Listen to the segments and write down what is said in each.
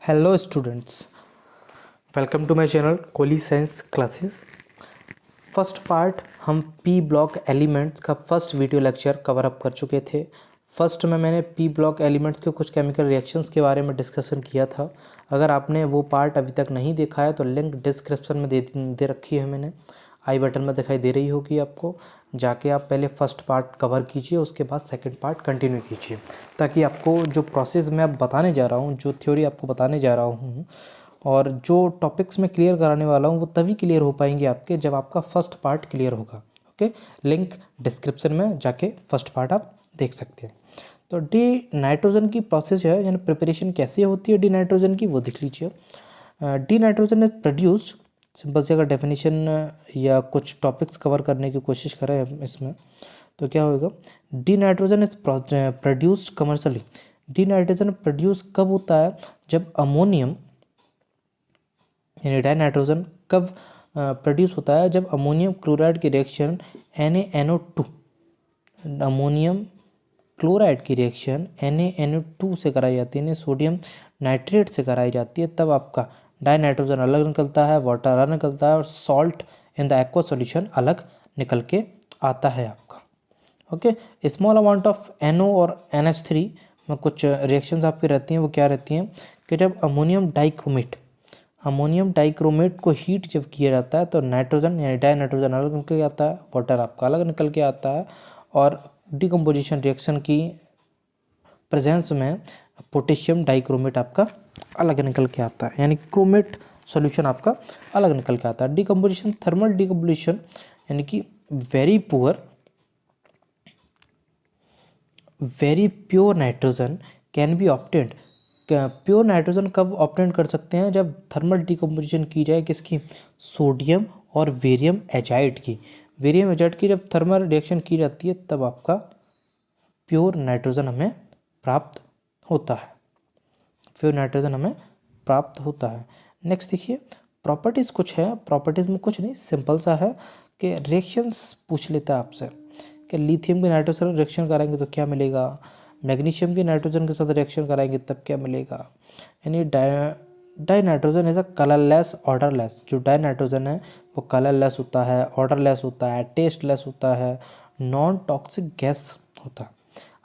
Hello students, welcome to my channel Koli science classes. First part हम P block elements का first video lecture cover up कर चुके थे। First में मैंने पी ब्लॉक एलिमेंट्स के कुछ केमिकल रिएक्शंस के बारे में डिस्कशन किया था। अगर आपने वो पार्ट अभी तक नहीं देखा है तो लिंक डिस्क्रिप्शन में दे रखी है, मैंने आई बटन में दिखाई दे रही होगी आपको। जाके आप पहले फर्स्ट पार्ट कवर कीजिए, उसके बाद सेकंड पार्ट कंटिन्यू कीजिए, ताकि आपको जो प्रोसेस मैं अब बताने जा रहा हूँ, जो थ्योरी आपको बताने जा रहा हूँ और जो टॉपिक्स मैं क्लियर कराने वाला हूँ वो तभी क्लियर हो पाएंगे आपके जब आपका फर्स्ट पार्ट क्लियर होगा। ओके, लिंक डिस्क्रिप्शन में जाके फर्स्ट पार्ट आप देख सकते हैं। तो डी नाइट्रोजन की प्रोसेस है, यानी प्रिपरेशन कैसे होती है डी नाइट्रोजन की, वो देख लीजिए। D nitrogen is produced, simple से अगर डेफिनेशन या कुछ टॉपिक्स कवर करने की कोशिश करें इसमें तो क्या होगा। D nitrogen is produced commercially. D nitrogen produce कब होता है, जब अमोनियम यानी डाई नाइट्रोजन कब प्रोड्यूस होता है, जब अमोनियम क्लोराइड की रिएक्शन NaNO2 अमोनियम क्लोराइड की रिएक्शन NaNO2 से कराई जाती है, सोडियम नाइट्रेट से कराई जाती है, तब आपका डाई नाइट्रोजन अलग निकलता है, वाटर अलग निकलता है और salt in the aqua solution अलग निकल के आता है आपका। Okay, small amount of NO और NH3 में कुछ रिएक्शंस आपकी रहती हैं। वो क्या रहती हैं कि जब अमोनियम डाइक्रोमेट को हीट जब किया जाता है तो नाइट्रोजन यानी डाई नाइट्रोजन अलग निकल के आता है, वाटर आपका अलग निकल के आता है, और डिकम्पोजिशन रिएक्शन की प्रेजेंस में पोटेशियम डाइक्रोमेट आपका अलग निकल के आता है, यानी क्रोमेट सॉल्यूशन आपका अलग निकल के आता है। डिकम्पोजिशन, थर्मल डिकम्पोजिशन यानी कि very pure nitrogen can be obtained. Pure nitrogen कब ऑब्टेन कर सकते हैं, जब थर्मल डिकम्पोजिशन की जाए किसकी, सोडियम और वेरियम एजाइड की। वेरियम एजाइड की जब थर्मल रिएक्शन की जाती है तब आपका प्योर नाइट्रोजन हमें प्राप्त होता है, प्योर नाइट्रोजन हमें प्राप्त होता है। नेक्स्ट देखिए, प्रॉपर्टीज़ कुछ है, प्रॉपर्टीज़ में कुछ नहीं, सिंपल सा है कि रिएक्शंस पूछ लेता है आपसे कि लिथियम के नाइट्रोजन रिएक्शन कराएंगे तो क्या मिलेगा, मैग्नीशियम के नाइट्रोजन के साथ रिएक्शन कराएंगे तब क्या मिलेगा। यानी die nitrogen is a colourless odourless. जो डाई नाइट्रोजन है वो कलरलेस होता है, ऑर्डरलेस होता है, टेस्टलेस होता है, नॉन टॉक्सिक गैस होता है।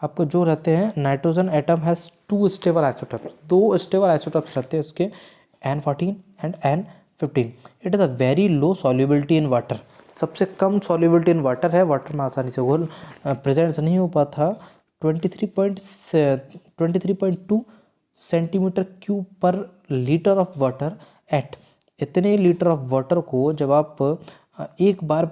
आपको जो रहते हैं, nitrogen atom has 2 stable isotopes, 2 stable isotopes रहते हैं उसके, N14 and N15। It is a very low solubility in water, सबसे कम सॉल्युबिलिटी इन वाटर है, वाटर में आसानी से घोल प्रेजेंट नहीं हो पाता। 23.2 सेंटीमीटर क्यूब पर लीटर ऑफ वाटर एट। इतने लीटर ऑफ वाटर को जब आप एक बार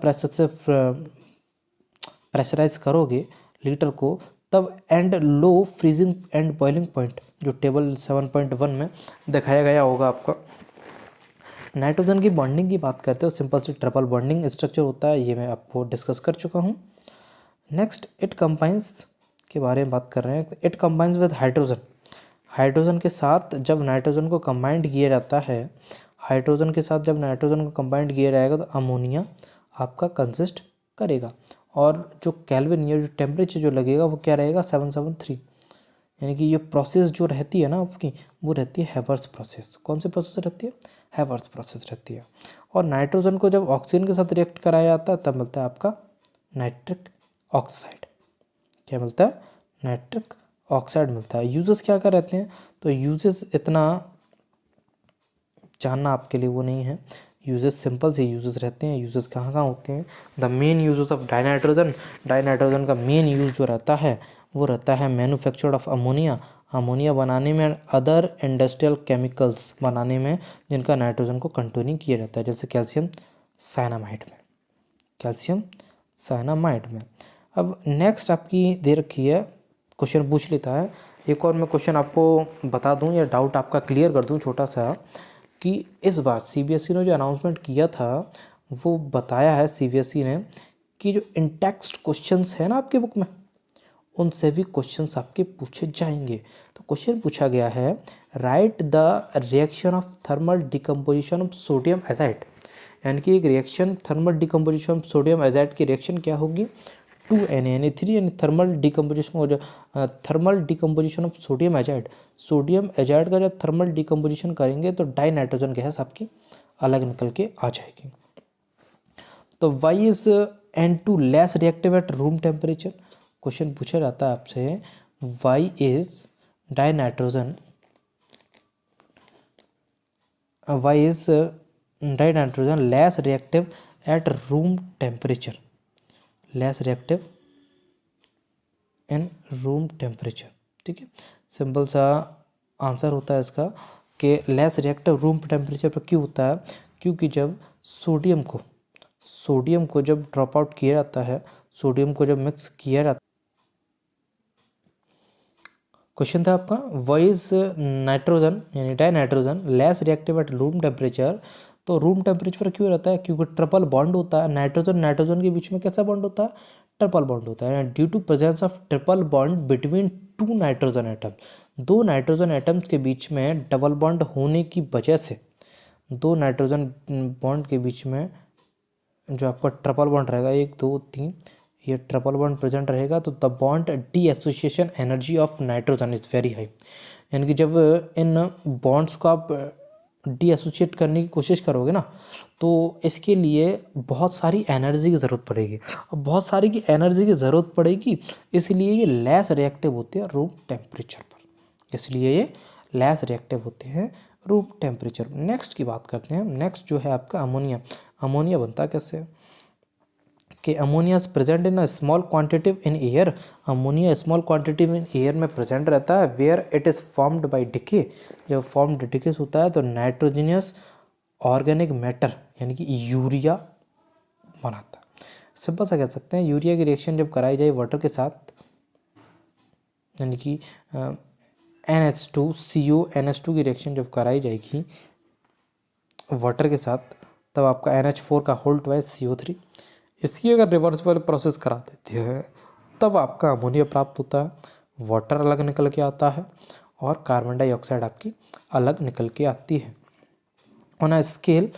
प्रेशराइज करोगे लीटर को, तब and low freezing and boiling point जो टेबल 7.1 में दिखाया गया होगा आपका। नाइट्रोजन की बॉन्डिंग की बात करते हो, सिंपल से ट्रिपल बॉन्डिंग स्ट्रक्चर होता है, ये मैं आपको डिस्कस कर चुका हूँ। नेक्स्ट इट कंबाइंस के बारे में बात कर रहे हैं। It combines with hydrogen. Hydrogen के साथ जब नाइट्रोजन को कंबाइंड किया जाता है, हाइड्रोजन के साथ जब नाइट्रोजन को कंबाइंड किया जाएगा तो अमोनिया आपका कंसिस्ट करेगा, और जो केल्विन या जो टेम्परेचर जो लगेगा वो क्या रहेगा, 773। यानी कि ये प्रोसेस जो रहती है ना उसकी, वो रहती है हैवर्स प्रोसेस। कौन सी प्रोसेस रहती है, हैवर्स प्रोसेस रहती है। और नाइट्रोजन को जब ऑक्सीजन के साथ रिएक्ट कराया जाता है तब मिलता है आपका नाइट्रिक ऑक्साइड। क्या मिलता है, नाइट्रिक ऑक्साइड मिलता है। यूजेस क्या क्या रहते हैं, तो यूजेस इतना जानना आपके लिए वो नहीं है। यूजेस सिंपल से यूजेस रहते हैं। यूजेस कहाँ कहाँ होते हैं, the main uses of die nitrogen का मेन यूज जो रहता है वो रहता है मैन्युफैक्चर ऑफ अमोनिया, अमोनिया बनाने में, अदर इंडस्ट्रियल केमिकल्स बनाने में जिनका नाइट्रोजन को कंटेनिंग किया जाता है, जैसे कैल्शियम साइनामाइड में, कैल्शियम साइनामाइड में। अब नेक्स्ट आपकी दे रखी है, क्वेश्चन पूछ लेता है। एक और मैं क्वेश्चन आपको बता दूं या डाउट आपका क्लियर कर दूं छोटा सा, कि इस बार CBSE ने जो अनाउंसमेंट किया था वो बताया है CBSE ने कि जो इंटेक्स्ट क्वेश्चंस है ना आपके बुक में, उनसे भी क्वेश्चंस आपके पूछे जाएंगे। तो क्वेश्चन पूछा गया है, right the reaction of thermal decomposition of sodium azide. यानी कि एक reaction, thermal decomposition of sodium azide की रिएक्शन क्या होगी, 2Na3 यानी thermal decomposition of sodium azide. Sodium azide का जब थर्मल डिकम्पोजिशन करेंगे तो डाई नाइट्रोजन गैस आपकी अलग निकल के आ जाएगी। तो why is N2 less reactive at room temperature. Question पूछा जाता है आपसे, why is dinitrogen less reactive at room temperature, less reactive in room temperature. ठीक है, सिंपल सा आंसर होता है इसका कि लेस रिएक्टिव रूम टेम्परेचर पर क्यों होता है, क्योंकि जब सोडियम को जब ड्रॉप आउट किया जाता है, सोडियम को जब मिक्स किया जाता है, क्वेश्चन था आपका वाई इज नाइट्रोजन यानी die nitrogen less reactive at room temperature. तो रूम टेम्परेचर पर क्यों रहता है, क्योंकि ट्रिपल बॉन्ड होता है, नाइट्रोजन के बीच में कैसा बॉन्ड होता है, ट्रिपल बॉन्ड होता है। Due to presence of triple bond between 2 nitrogen atom, 2 nitrogen atoms के बीच में डबल बॉन्ड होने की वजह से, 2 नाइट्रोजन बॉन्ड के बीच में जो आपका ट्रिपल बॉन्ड रहेगा 1 2 3, ये ट्रिपल बॉन्ड प्रेजेंट रहेगा, तो the bond D association energy of nitrogen is very high. यानी कि जब इन बॉन्ड्स को आप डी एसोसिएट करने की कोशिश करोगे ना, तो इसके लिए बहुत सारी एनर्जी की ज़रूरत पड़ेगी, और बहुत सारी की एनर्जी की ज़रूरत पड़ेगी, इसलिए ये लेस रिएक्टिव होते हैं रूम टेम्परेचर पर, इसलिए ये लेस रिएक्टिव होते हैं रूम टेम्परेचर। नेक्स्ट की बात करते हैं। नेक्स्ट जो है आपका अमोनिया। अमोनिया बनता कैसे, कि ammonia is present in a small quantity in air. Ammonia small quantity in air में प्रेजेंट रहता है, where it is formed by decay. जब फॉर्म्ड डिकेस होता है तो नाइट्रोजनियस ऑर्गेनिक मैटर यानी कि यूरिया बनाता है। सिंपल सा कह सकते हैं, यूरिया की रिएक्शन जब कराई जाए वाटर के साथ, यानी कि NH2CO NH2 की रिएक्शन जब कराई जाएगी वाटर के साथ, तब आपका NH4 का होल ट्वाइस CO3, इसकी अगर रिवर्सिबल प्रोसेस करा देती है तब आपका अमोनिया प्राप्त होता है, वाटर अलग निकल के आता है और कार्बन डाइऑक्साइड आपकी अलग निकल के आती है। On a scale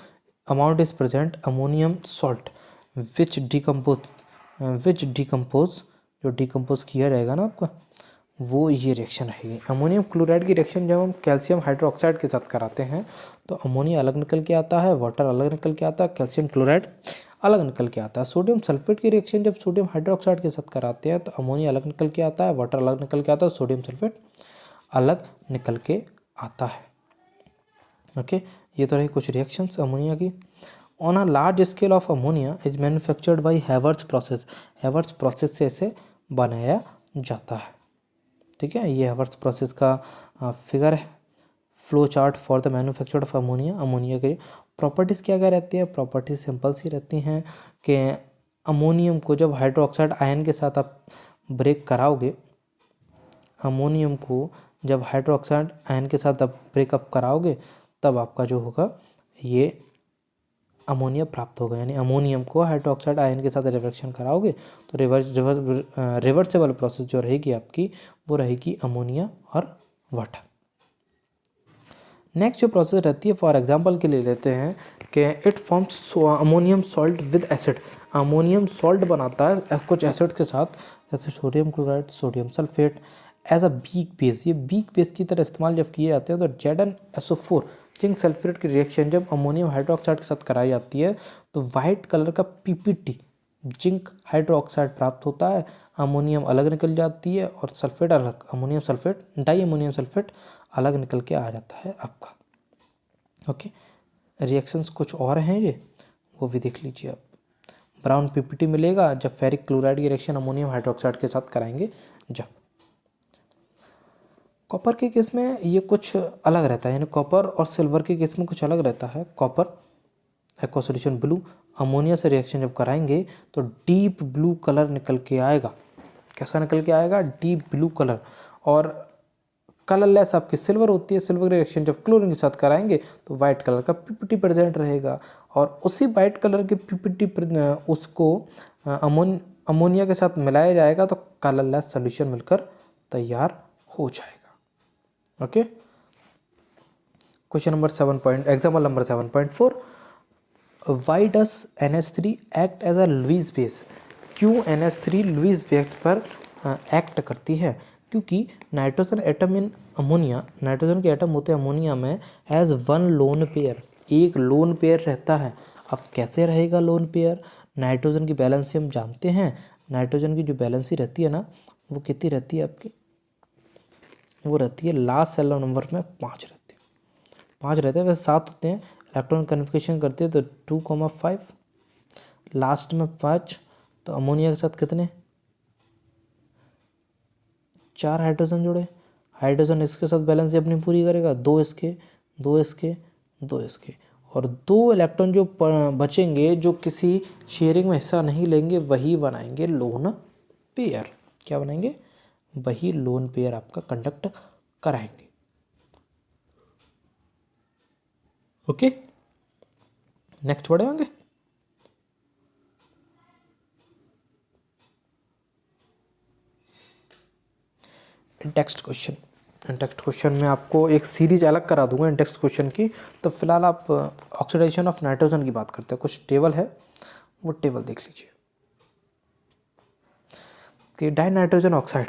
amount is present ammonium salt which decompose जो डिकम्पोज किया जाएगा ना आपका, वो ये रिएक्शन रहेगी। अमोनियम क्लोराइड की रिएक्शन जब हम कैल्शियम हाइड्रोक्साइड के साथ कराते हैं तो अमोनिया अलग निकल के आता है, वाटर अलग निकल के आता है, कैल्शियम क्लोराइड अलग निकल के आता है। सोडियम सल्फेट की रिएक्शन जब सोडियम हाइड्रोक्साइड के साथ कराते हैं तो अमोनिया अलग निकल के आता है, वाटर अलग निकल के आता है, सोडियम सल्फेट अलग निकल के आता है। ओके, ये तो रही कुछ रिएक्शंस अमोनिया की। On a large scale of ammonia is manufactured by Havertz process. Havertz process से इसे बनाया जाता है। ठीक है, ये हैवर्ट्स प्रोसेस का फिगर है, flow chart for the manufacture of ammonia. Ammonia के प्रॉपर्टीज़ क्या क्या रहती है, प्रॉपर्टीज सिंपल सी रहती हैं कि अमोनियम को जब हाइड्रोक्साइड आयन के साथ आप ब्रेक कराओगे, अमोनियम को जब हाइड्रोक्साइड आयन के साथ आप ब्रेकअप कराओगे तब आपका जो होगा ये अमोनिया प्राप्त होगा। यानी अमोनियम को हाइड्रोक्साइड आयन के साथ रिएक्शन कराओगे तो रिवर्सिबल प्रोसेस जो रहेगी आपकी वो रहेगी अमोनिया और वाटर। नेक्स्ट जो प्रोसेस रहती है, फॉर एग्जांपल के लिए लेते हैं कि it forms ammonium salt with acid. Ammonium salt बनाता है कुछ एसिड के साथ, जैसे sodium chloride, sodium sulphate as a weak base. ये वीक बेस की तरह इस्तेमाल जब किए जाते हैं तो ZnSO4 जिंक सल्फेट की रिएक्शन जब अमोनियम हाइड्रोक्साइड के साथ कराई जाती है तो वाइट कलर का PPT जिंक हाइड्रोक्साइड प्राप्त होता है, अमोनियम अलग निकल जाती है और सल्फेट अलग, ammonium sulphate di ammonium sulphate अलग निकल के आ जाता है आपका। ओके, रिएक्शंस कुछ और हैं ये, वो भी देख लीजिए आप। ब्राउन PPT मिलेगा जब फेरिक क्लोराइड की रिएक्शन अमोनियम हाइड्रोक्साइड के साथ कराएंगे जब। कॉपर के केस में ये कुछ अलग रहता है, यानी कॉपर और सिल्वर के केस में कुछ अलग रहता है। Copper aqua solution blue, ammonia से रिएक्शन जब कराएंगे तो डीप ब्लू कलर निकल के आएगा। कैसा निकल के आएगा, डीप ब्लू कलर। और कलरलेस आपकी सिल्वर होती है, सिल्वर रिएक्शन जब क्लोरीन के साथ कराएंगे तो वाइट कलर का PPT प्रेजेंट रहेगा, और उसी वाइट कलर के PPT उसको अमोनिया के साथ मिलाया जाएगा तो कलरलेस सोल्यूशन मिलकर तैयार हो जाएगा। Okay, question number 7 example number 7.4, why does NH3 act as a Lewis base. QNH3 Lewis effect पर एक्ट करती है, क्योंकि nitrogen atom in ammonia, nitrogen के एटम होते हैं अमोनिया में एज वन लोन पेयर, एक लोन पेयर रहता है। अब कैसे रहेगा लोन पेयर? नाइट्रोजन की बैलेंसी हम जानते हैं, नाइट्रोजन की जो बैलेंसी रहती है ना, वो कितनी रहती है आपकी? वो रहती है लास्ट सेल नंबर में 5 रहते हैं, 5 रहते हैं, वैसे 7 होते हैं। इलेक्ट्रॉन कन्फिग्रेशन करते हैं तो 2,5, लास्ट में 5। तो अमोनिया के साथ कितने? 4 हाइड्रोजन जुड़े। हाइड्रोजन इसके साथ बैलेंस अपनी पूरी करेगा, 2 इसके, 2 इसके, 2 इसके, और 2 इलेक्ट्रॉन जो बचेंगे, जो किसी शेयरिंग में हिस्सा नहीं लेंगे, वही बनाएंगे लोन पेयर। क्या बनाएंगे? वही लोन पेयर आपका कंडक्ट कराएंगे। ओके, नेक्स्ट बढ़े होंगे। टेक्स्ट क्वेश्चन में आपको एक सीरीज अलग करा दूंगा इंडेक्स क्वेश्चन की। तो फिलहाल आप ऑक्सीडेशन ऑफ नाइट्रोजन की बात करते हैं। कुछ टेबल है, वो टेबल देख लीजिए कि डाई नाइट्रोजन ऑक्साइड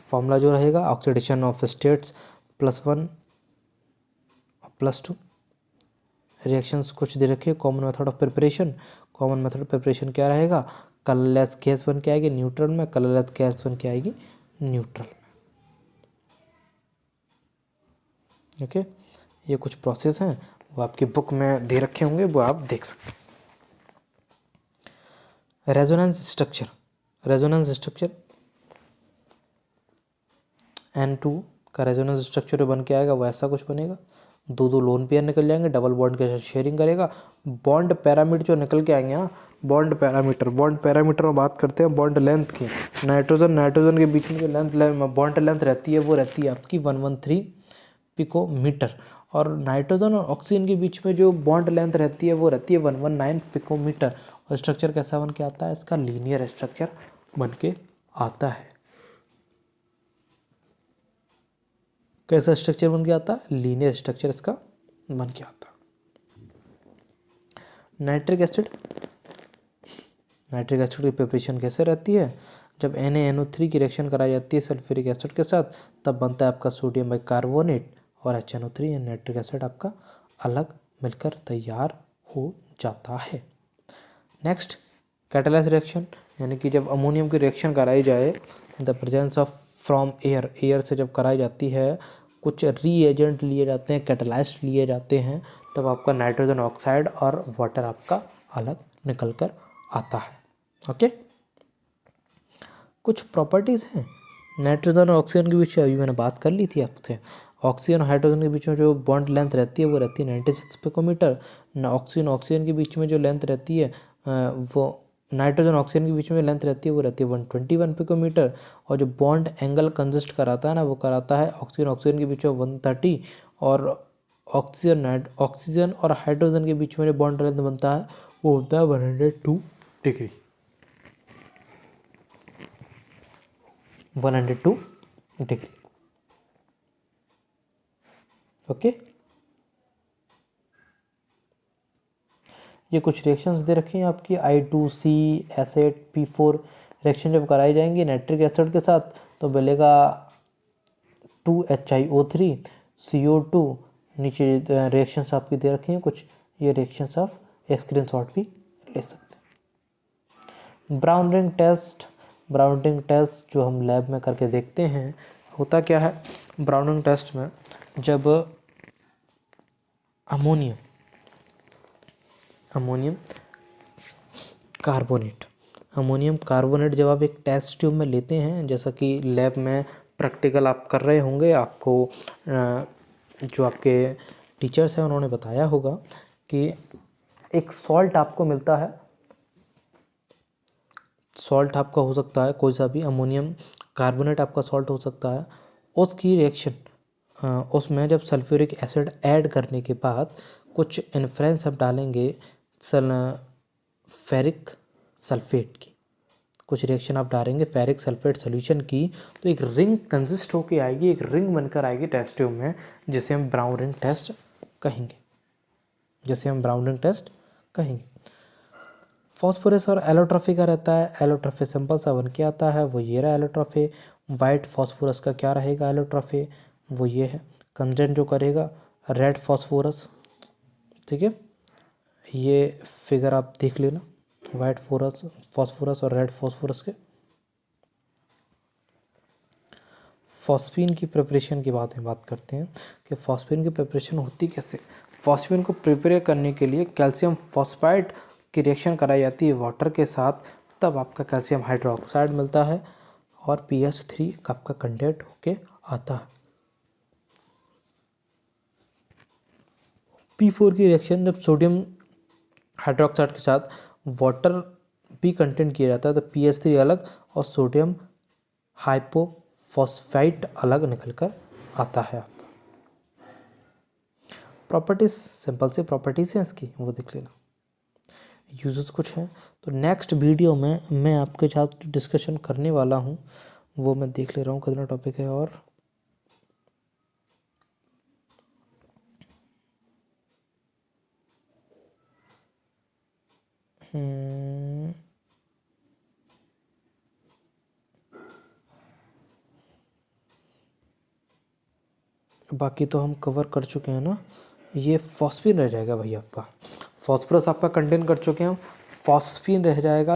फॉर्मूला जो रहेगा, ऑक्सीडेशन ऑफ स्टेट्स +1 +2। रिएक्शंस कुछ दे रखे, common method of preparation. Common method of preparation क्या रहेगा? कलरलेस गैस बन के आएगी न्यूट्रल में, कलरलेस गैस बन के आएगी न्यूट्रल में। ओके, ये कुछ प्रोसेस हैं, वो आपकी बुक में दे रखे होंगे, वो आप देख सकते हैं। Resonance structure, resonance structure N2 का रेजोनेंस स्ट्रक्चर बन के आएगा, वो ऐसा कुछ बनेगा। 2 लोन पेयर निकल जाएंगे, डबल बॉन्ड के साथ शेयरिंग करेगा। बॉन्ड पैरामीटर जो निकल के आएंगे ना, बॉन्ड पैरामीटर में बात करते हैं बॉन्ड लेंथ की। नाइट्रोजन के बीच में जो बॉन्ड लेंथ रहती है, वो रहती है आपकी 113 पिकोमीटर, और नाइट्रोजन और ऑक्सीजन के बीच में जो बॉन्ड लेंथ रहती है, वो रहती है 119 पिकोमीटर। और स्ट्रक्चर कैसा बन के आता है? इसका लीनियर स्ट्रक्चर बन के आता है। कैसा स्ट्रक्चर बन के आता है? लीनियर स्ट्रक्चर इसका बन के आता है। नाइट्रिक एसिड की प्रिपरेशन कैसे रहती है? जब NaNO3 की रिएक्शन कराई जाती है सल्फ्यूरिक एसिड के साथ, तब बनता है आपका सोडियम बाइकार्बोनेट और HNO3 या नाइट्रिक एसिड आपका अलग मिलकर तैयार हो जाता है। नेक्स्ट, कैटालाइज रिएक्शन, यानी कि जब अमोनियम की रिएक्शन कराई जाए in the presence of from air से जब कराई जाती है, कुछ रीएजेंट लिए जाते हैं, कैटालाइस्ट लिए जाते हैं, तब आपका नाइट्रोजन ऑक्साइड और वाटर आपका अलग निकल कर आता है। ओके, कुछ प्रॉपर्टीज़ हैं नाइट्रोजन और ऑक्सीजन के बीच, अभी मैंने बात कर ली थी आपसे। ऑक्सीजन और हाइड्रोजन के बीच में जो बॉन्ड लेंथ रहती है, वो रहती है 96 पिकोमीटर। ऑक्सीजन के बीच में जो लेंथ रहती है, वो नाइट्रोजन ऑक्सीजन के बीच में लेंथ रहती है, वो रहती है 121 पिकोमीटर। और जो बॉन्ड एंगल कंसिस्ट कराता है ना, वो कराता है ऑक्सीजन के बीच में 130, और ऑक्सीजन और हाइड्रोजन के बीच में जो बॉन्ड लेंथ बनता है, वो होता है 102 डिग्री, 102 डिग्री। ओके, ये कुछ रिएक्शंस दे रखी हैं आपकी। I2C-H8P4 रिएक्शन जब कराई जाएंगी नाइट्रिक एसिड के साथ, तो मिलेगा 2HiO3 CO2। नीचे रिएक्शंस आपकी दे रखी हैं कुछ, ये रिएक्शंस आप स्क्रीनशॉट भी ले सकते हैं। ब्राउन रिंग टेस्ट जो हम लैब में करके देखते हैं, होता क्या है ब्राउन रिंग टेस्ट में? जब अमोनियम कार्बोनेट जब आप एक टेस्ट ट्यूब में लेते हैं, जैसा कि लैब में प्रैक्टिकल आप कर रहे होंगे, आपको जो आपके टीचर्स हैं उन्होंने बताया होगा कि एक सॉल्ट आपको मिलता है, सॉल्ट आपका हो सकता है कोई सा भी, अमोनियम कार्बोनेट आपका सॉल्ट हो सकता है। उसकी रिएक्शन उसमें जब सल्फ्यूरिक एसिड ऐड करने के बाद कुछ इन्फ्लुएंस आप डालेंगे फेरिक सल्फेट की, कुछ रिएक्शन आप डालेंगे फेरिक सल्फेट सॉल्यूशन की, तो एक रिंग कंसिस्ट होके आएगी, एक रिंग बनकर आएगी टेस्ट ट्यूब में, जिसे हम ब्राउन रिंग टेस्ट कहेंगे, फॉस्फोरस और एलोट्रॉफी का रहता है। एलोट्रॉफी सिंपल सा बन के आता है, वो ये रहा एलोट्रॉफी। वाइट फॉस्फोरस का क्या रहेगा एलोट्रॉफी, वो ये है। कंटेंट जो करेगा रेड फॉस्फोरस, ठीक है, ये फिगर आप देख लेना, वाइट फॉस्फोरस और रेड फॉस्फोरस के। फॉस्फीन की प्रिपरेशन की बात करते हैं कि फॉस्फीन की प्रिपरेशन होती कैसे। फॉस्फीन को प्रिपेयर करने के लिए कैल्शियम फॉस्फाइड की रिएक्शन कराई जाती है वाटर के साथ, तब आपका कैल्शियम हाइड्रोक्साइड मिलता है और PH3 का आपका कंटेंट होके आता है। P4 की रिएक्शन जब सोडियम हाइड्रोक्साइड के साथ वाटर भी कंटेंट किया जाता है तो PH3 अलग और सोडियम हाइपोफॉस्फेट अलग निकल कर आता है। प्रॉपर्टीज सिंपल से प्रॉपर्टीज हैं इसकी, वो देख लेना। यूजेस कुछ हैं तो नेक्स्ट वीडियो में मैं आपके साथ डिस्कशन करने वाला हूँ, वो मैं देख ले रहा हूँ कितना टॉपिक है। और बाकी तो हम कवर कर चुके हैं ना। ये फॉस्फीन रह जाएगा भाई आपका, फॉस्फोरस आपका कंटेन कर चुके हैं हम, फॉस्फीन रह जाएगा।